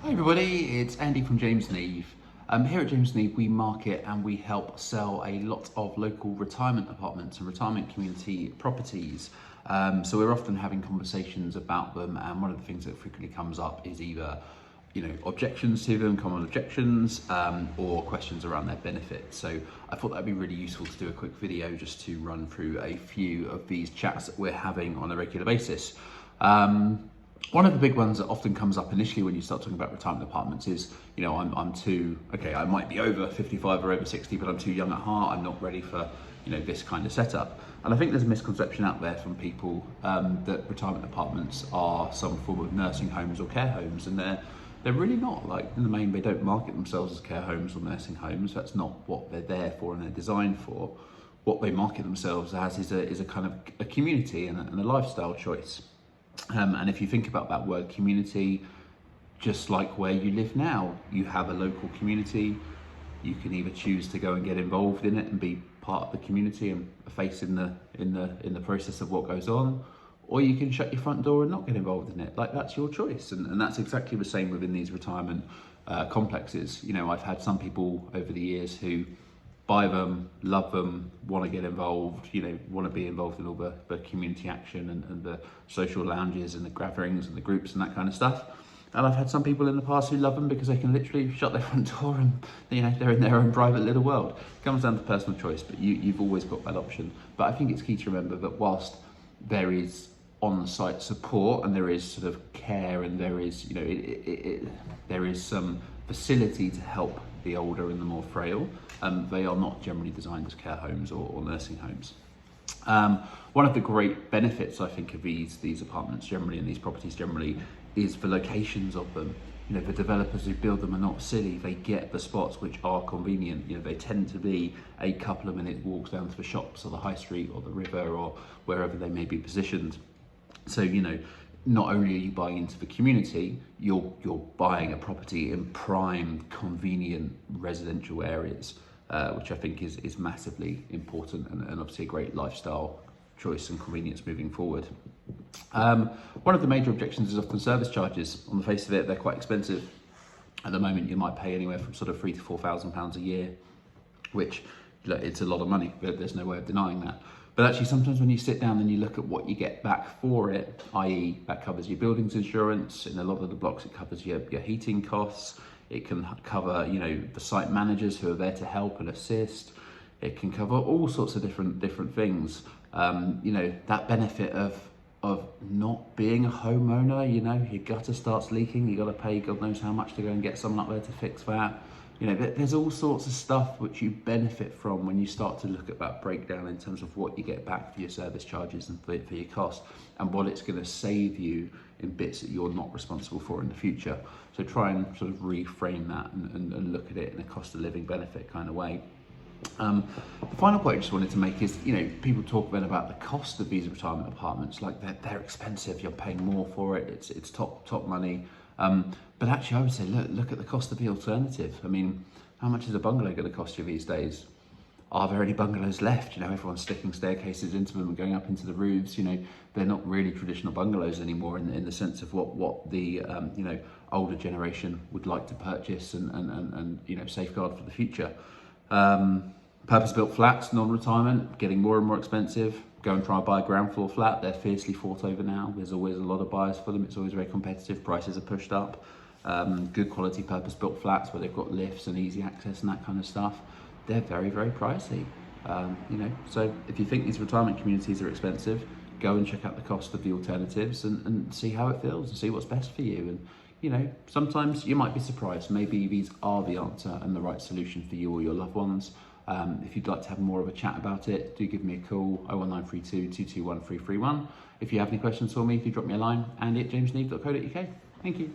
Hi everybody, it's Andy from James Neve. Here at James Neve we market and we help sell a lot of local retirement apartments and retirement community properties. So we're often having conversations about them, and one of the things that frequently comes up is either objections to them, common objections, or questions around their benefits. So I thought that'd be really useful to do a quick video just to run through a few of these chats that we're having on a regular basis. One of the big ones that often comes up initially when you start talking about retirement apartments is, I'm too, I might be over 55 or over 60, but I'm too young at heart. I'm not ready for, this kind of setup. And I think there's a misconception out there from people that retirement apartments are some form of nursing homes or care homes, and they're really not. Like, in the main, they don't market themselves as care homes or nursing homes. That's not what they're there for and they're designed for. What they market themselves as is a kind of a community and a lifestyle choice. And if you think about that word community, just like where you live now, you have a local community. You can either choose to go and get involved in it and be part of the community and a face in the process of what goes on, or you can shut your front door and not get involved in it. Like, that's your choice, and that's exactly the same within these retirement complexes. I've had some people over the years who buy them, love them, want to get involved, want to be involved in all the community action and the social lounges and the gatherings and the groups and that kind of stuff. And I've had some people in the past who love them because they can literally shut their front door and they're in their own private little world. It comes down to personal choice, but you've always got that option. But I think it's key to remember that whilst there is on-site support and there is sort of care and there is, there is some facility to help the older and the more frail, they are not generally designed as care homes or nursing homes. One of the great benefits, I think, of these apartments generally and these properties generally is the locations of them. The developers who build them are not silly. They get the spots which are convenient. They tend to be a couple of minute walks down to the shops or the high street or the river or wherever they may be positioned. So, not only are you buying into the community, you're buying a property in prime, convenient residential areas, which I think is massively important and obviously a great lifestyle choice and convenience moving forward. One of the major objections is often service charges. On the face of it, they're quite expensive. At the moment, you might pay anywhere from sort of £3,000 to £4,000 a year, which it's a lot of money. There's no way of denying that. But actually, sometimes when you sit down and you look at what you get back for it, i.e. that covers your buildings insurance, in a lot of the blocks it covers your heating costs, it can cover, the site managers who are there to help and assist, it can cover all sorts of different things. That benefit of not being a homeowner, your gutter starts leaking, you got to pay God knows how much to go and get someone up there to fix that. There's all sorts of stuff which you benefit from when you start to look at that breakdown in terms of what you get back for your service charges and for your cost, and what it's going to save you in bits that you're not responsible for in the future. So try and sort of reframe that and look at it in a cost of living benefit kind of way. The final point I just wanted to make is, people talk then about the cost of these retirement apartments, like they're expensive, you're paying more for it, it's top money. But actually, I would say, look at the cost of the alternative. I mean, how much is a bungalow going to cost you these days? Are there any bungalows left? Everyone's sticking staircases into them and going up into the roofs. They're not really traditional bungalows anymore in the sense of what the older generation would like to purchase and safeguard for the future. Purpose-built flats, non-retirement, getting more and more expensive. Go and try and buy a ground floor flat. They're fiercely fought over now. There's always a lot of buyers for them. It's always very competitive. Prices are pushed up. Good quality purpose-built flats where they've got lifts and easy access and that kind of stuff, they're very, very pricey. So if you think these retirement communities are expensive, go and check out the cost of the alternatives and see how it feels and see what's best for you. And sometimes you might be surprised. Maybe these are the answer and the right solution for you or your loved ones. If you'd like to have more of a chat about it, do give me a call, 01932 221 331. If you have any questions for me, if you drop me a line, andy@jamesneve.co.uk. Thank you.